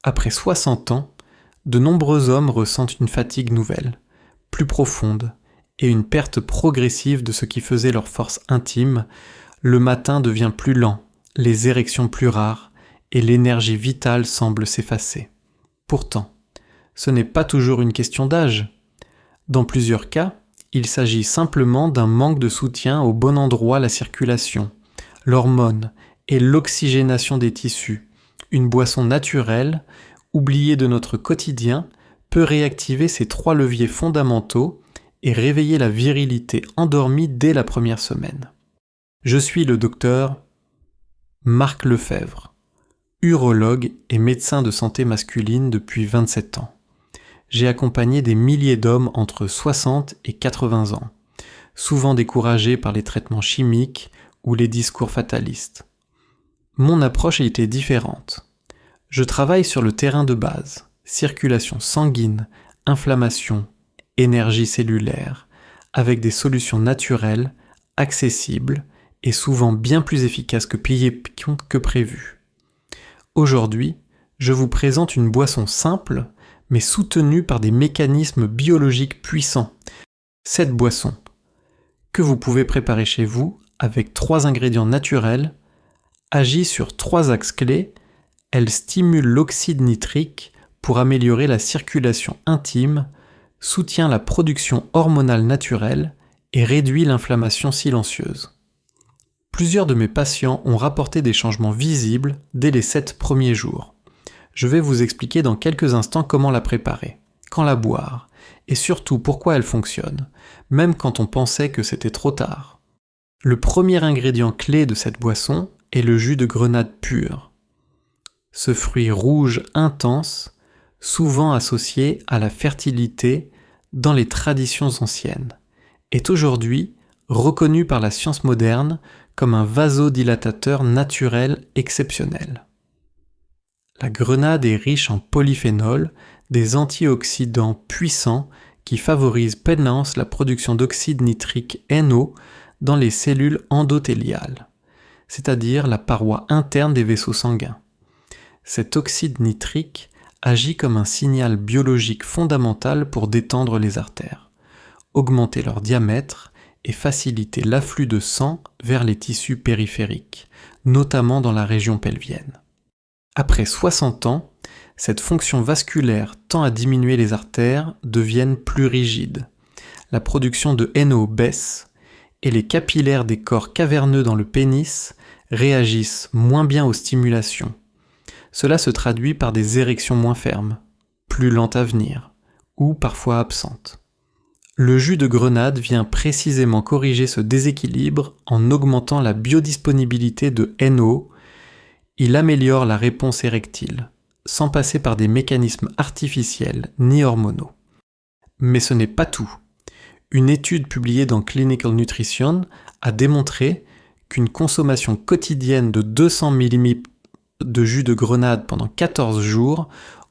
Après 60 ans, de nombreux hommes ressentent une fatigue nouvelle, plus profonde, et une perte progressive de ce qui faisait leur force intime. Le matin devient plus lent, les érections plus rares, et l'énergie vitale semble s'effacer. Pourtant, ce n'est pas toujours une question d'âge. Dans plusieurs cas, il s'agit simplement d'un manque de soutien au bon endroit à la circulation, l'hormone et l'oxygénation des tissus. Une boisson naturelle, oubliée de notre quotidien, peut réactiver ces 3 leviers fondamentaux et réveiller la virilité endormie dès la première semaine. Je suis le docteur Marc Lefebvre, urologue et médecin de santé masculine depuis 27 ans. J'ai accompagné des milliers d'hommes entre 60 et 80 ans, souvent découragés par les traitements chimiques ou les discours fatalistes. Mon approche a été différente. Je travaille sur le terrain de base, circulation sanguine, inflammation, énergie cellulaire, avec des solutions naturelles, accessibles et souvent bien plus efficaces que prévu. Aujourd'hui, je vous présente une boisson simple, mais soutenue par des mécanismes biologiques puissants. Cette boisson, que vous pouvez préparer chez vous avec 3 ingrédients naturels, agit sur 3 axes clés. Elle stimule l'oxyde nitrique pour améliorer la circulation intime, soutient la production hormonale naturelle et réduit l'inflammation silencieuse. Plusieurs de mes patients ont rapporté des changements visibles dès les 7 premiers jours. Je vais vous expliquer dans quelques instants comment la préparer, quand la boire, et surtout pourquoi elle fonctionne, même quand on pensait que c'était trop tard. Le premier ingrédient clé de cette boisson est le jus de grenade pur. Ce fruit rouge intense, souvent associé à la fertilité dans les traditions anciennes, est aujourd'hui reconnu par la science moderne comme un vasodilatateur naturel exceptionnel. La grenade est riche en polyphénols, des antioxydants puissants qui favorisent pleinement la production d'oxyde nitrique NO dans les cellules endothéliales, c'est-à-dire la paroi interne des vaisseaux sanguins. Cet oxyde nitrique agit comme un signal biologique fondamental pour détendre les artères, augmenter leur diamètre et faciliter l'afflux de sang vers les tissus périphériques, notamment dans la région pelvienne. Après 60 ans, cette fonction vasculaire tend à diminuer, les artères deviennent plus rigides, la production de NO baisse et les capillaires des corps caverneux dans le pénis réagissent moins bien aux stimulations. Cela se traduit par des érections moins fermes, plus lentes à venir, ou parfois absentes. Le jus de grenade vient précisément corriger ce déséquilibre en augmentant la biodisponibilité de NO. Il améliore la réponse érectile, sans passer par des mécanismes artificiels ni hormonaux. Mais ce n'est pas tout. Une étude publiée dans Clinical Nutrition a démontré qu'une consommation quotidienne de 200 ml de jus de grenade pendant 14 jours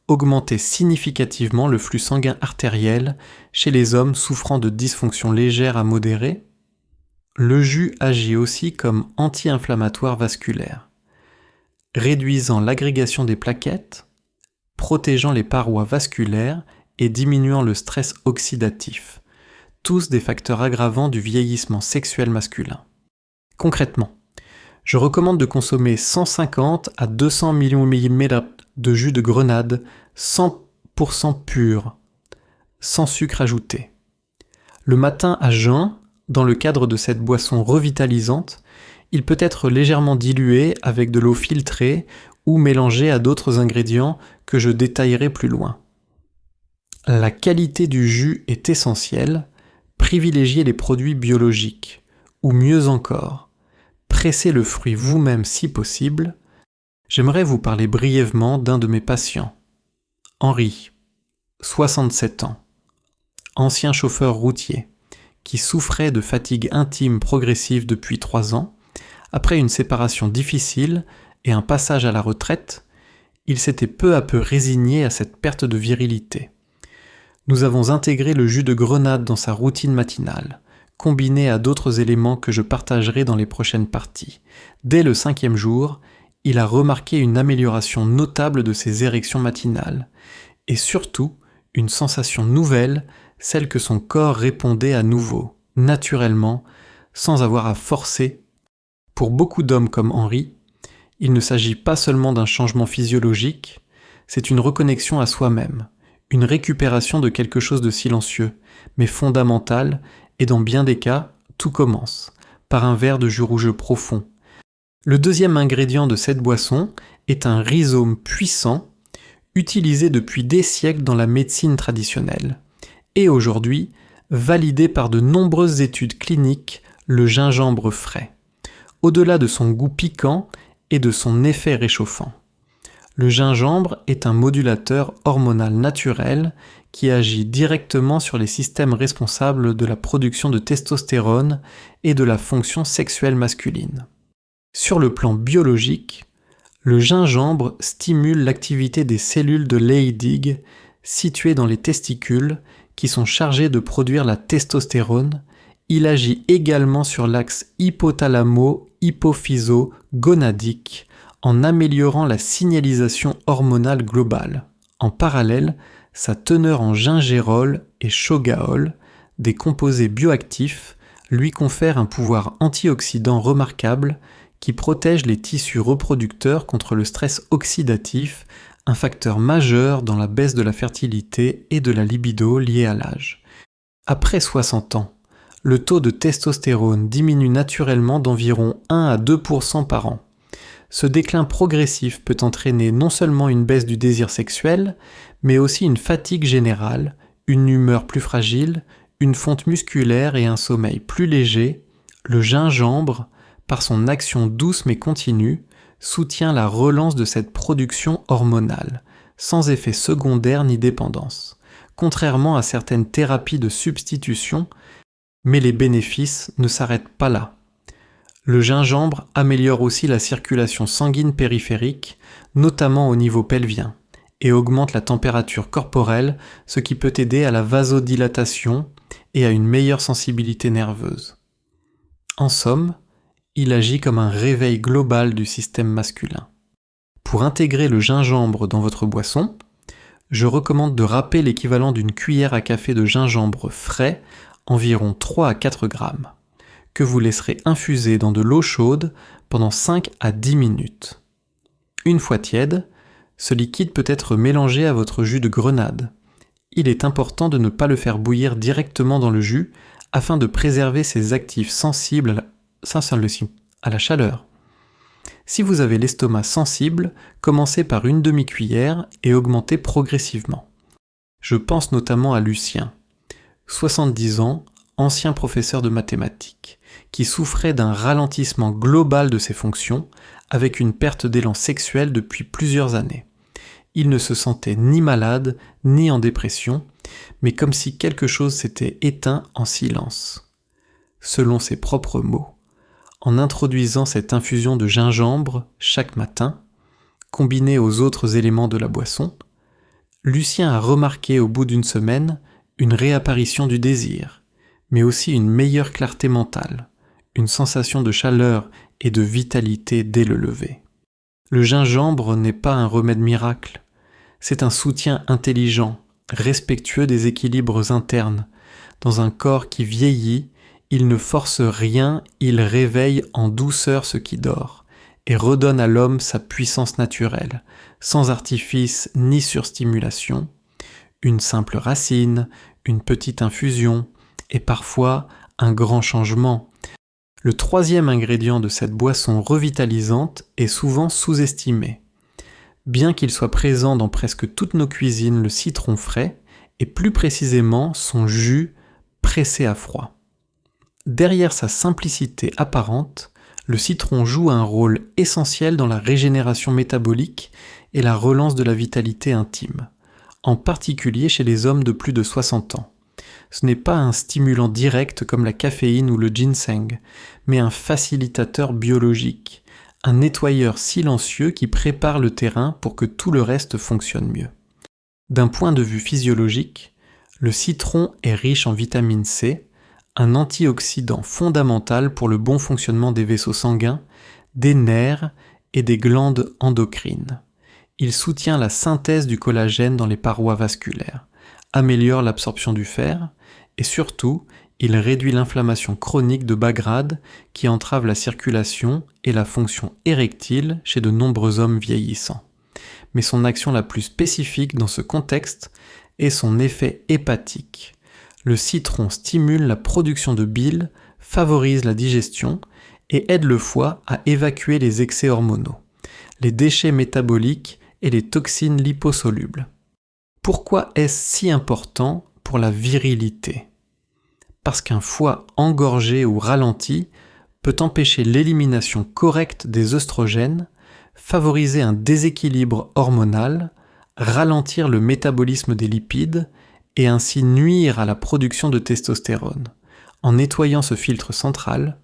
augmentait significativement le flux sanguin artériel chez les hommes souffrant de dysfonction légère à modérée. Le jus agit aussi comme anti-inflammatoire vasculaire, réduisant l'agrégation des plaquettes, protégeant les parois vasculaires et diminuant le stress oxydatif, tous des facteurs aggravants du vieillissement sexuel masculin. Concrètement, je recommande de consommer 150 à 200 ml de jus de grenade 100% pur, sans sucre ajouté. Le matin à jeun, dans le cadre de cette boisson revitalisante, il peut être légèrement dilué avec de l'eau filtrée ou mélangé à d'autres ingrédients que je détaillerai plus loin. La qualité du jus est essentielle, privilégiez les produits biologiques, ou mieux encore, pressez le fruit vous-même si possible. J'aimerais vous parler brièvement d'un de mes patients, Henri, 67 ans, ancien chauffeur routier, qui souffrait de fatigue intime progressive depuis 3 ans. Après une séparation difficile et un passage à la retraite, il s'était peu à peu résigné à cette perte de virilité. Nous avons intégré le jus de grenade dans sa routine matinale, combiné à d'autres éléments que je partagerai dans les prochaines parties. Dès le 5e jour, il a remarqué une amélioration notable de ses érections matinales, et surtout une sensation nouvelle, celle que son corps répondait à nouveau, naturellement, sans avoir à forcer. Pour beaucoup d'hommes comme Henri, il ne s'agit pas seulement d'un changement physiologique, c'est une reconnexion à soi-même, une récupération de quelque chose de silencieux, mais fondamental, et dans bien des cas, tout commence, par un verre de jus rouge profond. Le deuxième ingrédient de cette boisson est un rhizome puissant, utilisé depuis des siècles dans la médecine traditionnelle, et aujourd'hui validé par de nombreuses études cliniques, le gingembre frais, au-delà de son goût piquant et de son effet réchauffant. Le gingembre est un modulateur hormonal naturel qui agit directement sur les systèmes responsables de la production de testostérone et de la fonction sexuelle masculine. Sur le plan biologique, le gingembre stimule l'activité des cellules de Leydig situées dans les testicules qui sont chargées de produire la testostérone. Il agit également sur l'axe hypothalamo-hypophyso-gonadique en améliorant la signalisation hormonale globale. En parallèle, sa teneur en gingérol et chogaol, des composés bioactifs, lui confère un pouvoir antioxydant remarquable qui protège les tissus reproducteurs contre le stress oxydatif, un facteur majeur dans la baisse de la fertilité et de la libido liée à l'âge. Après 60 ans, le taux de testostérone diminue naturellement d'environ 1 à 2% par an. Ce déclin progressif peut entraîner non seulement une baisse du désir sexuel, mais aussi une fatigue générale, une humeur plus fragile, une fonte musculaire et un sommeil plus léger. Le gingembre, par son action douce mais continue, soutient la relance de cette production hormonale, sans effet secondaire ni dépendance, contrairement à certaines thérapies de substitution, mais les bénéfices ne s'arrêtent pas là. Le gingembre améliore aussi la circulation sanguine périphérique, notamment au niveau pelvien, et augmente la température corporelle, ce qui peut aider à la vasodilatation et à une meilleure sensibilité nerveuse. En somme, il agit comme un réveil global du système masculin. Pour intégrer le gingembre dans votre boisson, je recommande de râper l'équivalent d'une cuillère à café de gingembre frais, environ 3 à 4 grammes, que vous laisserez infuser dans de l'eau chaude pendant 5 à 10 minutes. Une fois tiède, ce liquide peut être mélangé à votre jus de grenade. Il est important de ne pas le faire bouillir directement dans le jus afin de préserver ses actifs sensibles à la chaleur. Si vous avez l'estomac sensible, commencez par une demi-cuillère et augmentez progressivement. Je pense notamment à Lucien, 70 ans, ancien professeur de mathématiques, qui souffrait d'un ralentissement global de ses fonctions avec une perte d'élan sexuel depuis plusieurs années. Il ne se sentait ni malade, ni en dépression, mais comme si quelque chose s'était éteint en silence. Selon ses propres mots, en introduisant cette infusion de gingembre chaque matin, combinée aux autres éléments de la boisson, Lucien a remarqué au bout d'une semaine une réapparition du désir, mais aussi une meilleure clarté mentale, une sensation de chaleur et de vitalité dès le lever. Le gingembre n'est pas un remède miracle, c'est un soutien intelligent, respectueux des équilibres internes. Dans un corps qui vieillit, il ne force rien, il réveille en douceur ce qui dort, et redonne à l'homme sa puissance naturelle, sans artifice ni surstimulation. Une simple racine, une petite infusion, et parfois un grand changement. Le troisième ingrédient de cette boisson revitalisante est souvent sous-estimé. Bien qu'il soit présent dans presque toutes nos cuisines, le citron frais, et plus précisément son jus pressé à froid. Derrière sa simplicité apparente, le citron joue un rôle essentiel dans la régénération métabolique et la relance de la vitalité intime, en particulier chez les hommes de plus de 60 ans. Ce n'est pas un stimulant direct comme la caféine ou le ginseng, mais un facilitateur biologique, un nettoyeur silencieux qui prépare le terrain pour que tout le reste fonctionne mieux. D'un point de vue physiologique, le citron est riche en vitamine C, un antioxydant fondamental pour le bon fonctionnement des vaisseaux sanguins, des nerfs et des glandes endocrines. Il soutient la synthèse du collagène dans les parois vasculaires, améliore l'absorption du fer et surtout, il réduit l'inflammation chronique de bas grade qui entrave la circulation et la fonction érectile chez de nombreux hommes vieillissants. Mais son action la plus spécifique dans ce contexte est son effet hépatique. Le citron stimule la production de bile, favorise la digestion et aide le foie à évacuer les excès hormonaux, les déchets métaboliques et les toxines liposolubles. Pourquoi est-ce si important pour la virilité ? Parce qu'un foie engorgé ou ralenti peut empêcher l'élimination correcte des œstrogènes, favoriser un déséquilibre hormonal, ralentir le métabolisme des lipides et ainsi nuire à la production de testostérone. En nettoyant ce filtre central,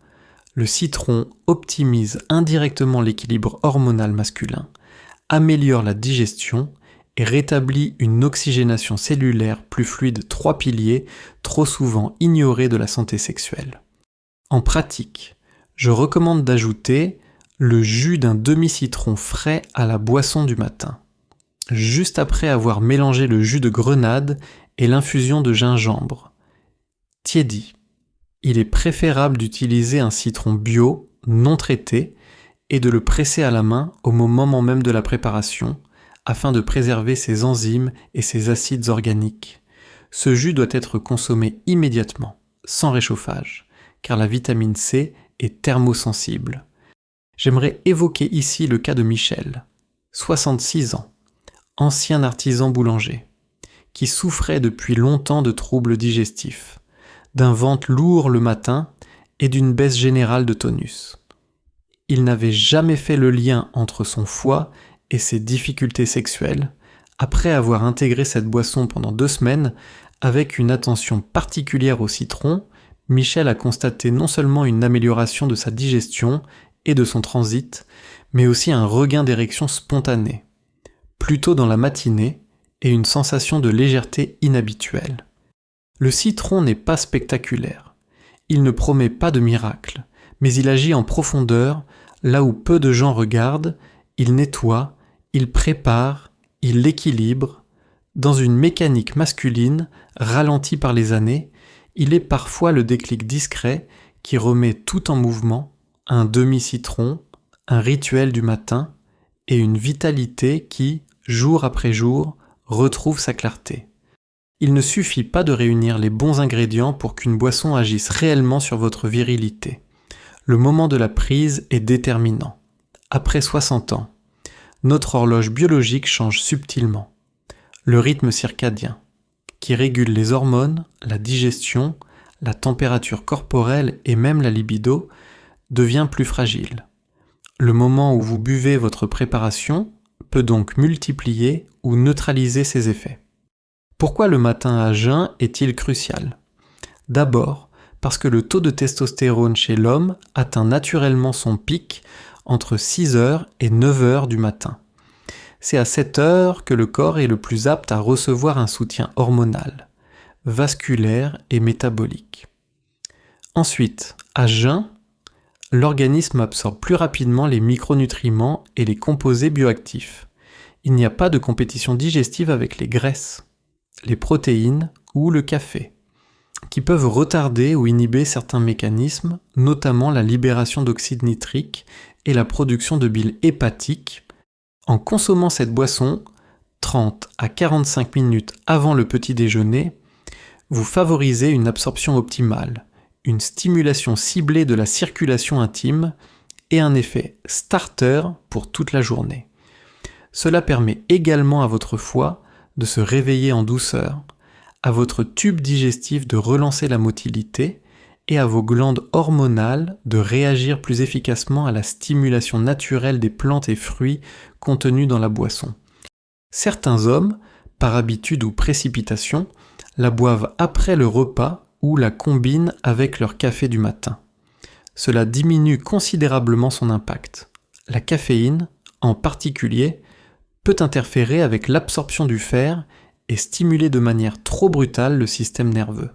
le citron optimise indirectement l'équilibre hormonal masculin, améliore la digestion et rétablit une oxygénation cellulaire plus fluide, 3 piliers trop souvent ignorés de la santé sexuelle. En pratique, je recommande d'ajouter le jus d'un demi-citron frais à la boisson du matin, juste après avoir mélangé le jus de grenade et l'infusion de gingembre. Tiédi. Il est préférable d'utiliser un citron bio, non traité, et de le presser à la main au moment même de la préparation, afin de préserver ses enzymes et ses acides organiques. Ce jus doit être consommé immédiatement, sans réchauffage, car la vitamine C est thermosensible. J'aimerais évoquer ici le cas de Michel, 66 ans, ancien artisan boulanger, qui souffrait depuis longtemps de troubles digestifs, d'un ventre lourd le matin et d'une baisse générale de tonus. Il n'avait jamais fait le lien entre son foie et ses difficultés sexuelles, après avoir intégré cette boisson pendant 2 semaines, avec une attention particulière au citron, Michel a constaté non seulement une amélioration de sa digestion et de son transit, mais aussi un regain d'érection spontané, plutôt dans la matinée, et une sensation de légèreté inhabituelle. Le citron n'est pas spectaculaire, il ne promet pas de miracle, mais il agit en profondeur, là où peu de gens regardent, il nettoie, il prépare, il équilibre. Dans une mécanique masculine, ralentie par les années, il est parfois le déclic discret qui remet tout en mouvement, un demi-citron, un rituel du matin et une vitalité qui, jour après jour, retrouve sa clarté. Il ne suffit pas de réunir les bons ingrédients pour qu'une boisson agisse réellement sur votre virilité. Le moment de la prise est déterminant. Après 60 ans, notre horloge biologique change subtilement. Le rythme circadien, qui régule les hormones, la digestion, la température corporelle et même la libido, devient plus fragile. Le moment où vous buvez votre préparation peut donc multiplier ou neutraliser ses effets. Pourquoi le matin à jeun est-il crucial ? D'abord, parce que le taux de testostérone chez l'homme atteint naturellement son pic entre 6h et 9h du matin. C'est à cette heure que le corps est le plus apte à recevoir un soutien hormonal, vasculaire et métabolique. Ensuite, à jeun, l'organisme absorbe plus rapidement les micronutriments et les composés bioactifs. Il n'y a pas de compétition digestive avec les graisses, les protéines ou le café, qui peuvent retarder ou inhiber certains mécanismes, notamment la libération d'oxyde nitrique et la production de bile hépatique. En consommant cette boisson, 30 à 45 minutes avant le petit déjeuner, vous favorisez une absorption optimale, une stimulation ciblée de la circulation intime et un effet starter pour toute la journée. Cela permet également à votre foie de se réveiller en douceur, à votre tube digestif de relancer la motilité et à vos glandes hormonales de réagir plus efficacement à la stimulation naturelle des plantes et fruits contenus dans la boisson. Certains hommes, par habitude ou précipitation, la boivent après le repas ou la combinent avec leur café du matin. Cela diminue considérablement son impact. La caféine, en particulier, peut interférer avec l'absorption du fer et stimuler de manière trop brutale le système nerveux,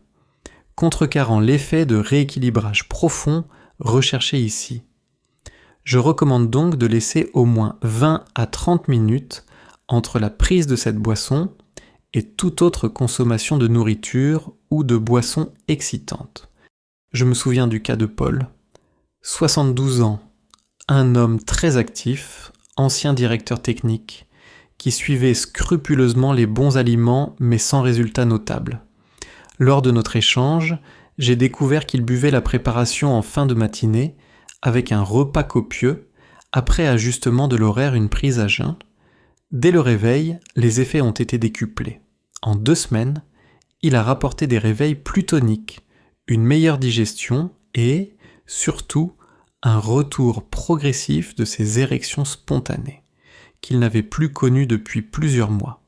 contrecarrant l'effet de rééquilibrage profond recherché ici. Je recommande donc de laisser au moins 20 à 30 minutes entre la prise de cette boisson et toute autre consommation de nourriture ou de boissons excitantes. Je me souviens du cas de Paul, 72 ans, un homme très actif, ancien directeur technique, qui suivait scrupuleusement les bons aliments mais sans résultat notable. Lors de notre échange, j'ai découvert qu'il buvait la préparation en fin de matinée avec un repas copieux, après ajustement de l'horaire une prise à jeun. Dès le réveil, les effets ont été décuplés. En 2 semaines, il a rapporté des réveils plus toniques, une meilleure digestion et, surtout, un retour progressif de ses érections spontanées, qu'il n'avait plus connues depuis plusieurs mois.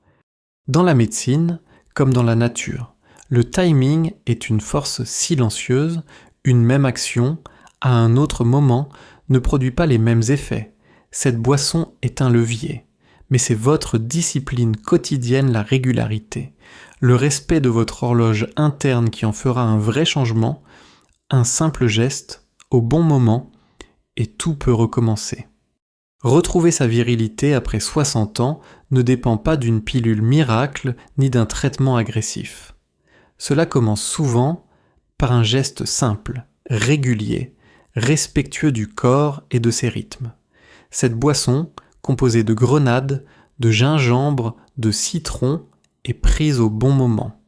Dans la médecine, comme dans la nature, le timing est une force silencieuse, une même action, à un autre moment, ne produit pas les mêmes effets. Cette boisson est un levier, mais c'est votre discipline quotidienne, la régularité, le respect de votre horloge interne qui en fera un vrai changement, un simple geste, au bon moment, et tout peut recommencer. Retrouver sa virilité après 60 ans ne dépend pas d'une pilule miracle ni d'un traitement agressif. Cela commence souvent par un geste simple, régulier, respectueux du corps et de ses rythmes. Cette boisson, composée de grenade, de gingembre, de citron et prise au bon moment,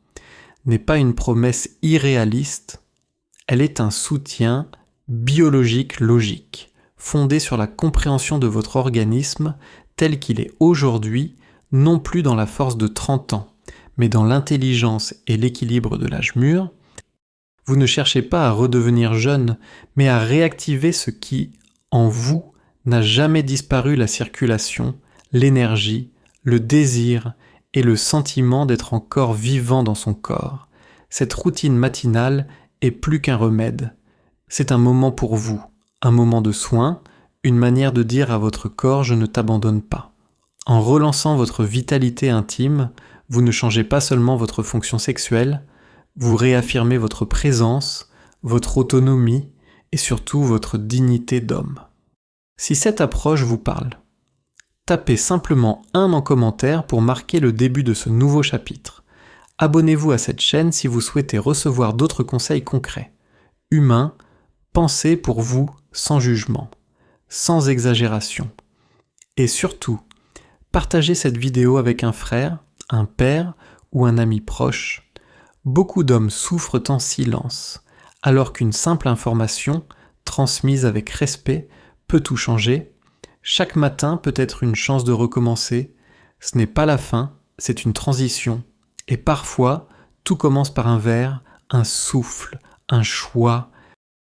n'est pas une promesse irréaliste, elle est un soutien biologique logique, fondé sur la compréhension de votre organisme tel qu'il est aujourd'hui, non plus dans la force de 30 ans, mais dans l'intelligence et l'équilibre de l'âge mûr. Vous ne cherchez pas à redevenir jeune, mais à réactiver ce qui, en vous, n'a jamais disparu: la circulation, l'énergie, le désir et le sentiment d'être encore vivant dans son corps. Cette routine matinale est plus qu'un remède. C'est un moment pour vous, un moment de soin, une manière de dire à votre corps « je ne t'abandonne pas ». En relançant votre vitalité intime, vous ne changez pas seulement votre fonction sexuelle, vous réaffirmez votre présence, votre autonomie et surtout votre dignité d'homme. Si cette approche vous parle, tapez simplement 1 en commentaire pour marquer le début de ce nouveau chapitre. Abonnez-vous à cette chaîne si vous souhaitez recevoir d'autres conseils concrets. Humains, pensez pour vous sans jugement, sans exagération. Et surtout, partagez cette vidéo avec un frère, un père ou un ami proche. Beaucoup d'hommes souffrent en silence, alors qu'une simple information, transmise avec respect, peut tout changer. Chaque matin peut être une chance de recommencer. Ce n'est pas la fin, c'est une transition. Et parfois, tout commence par un verre, un souffle, un choix,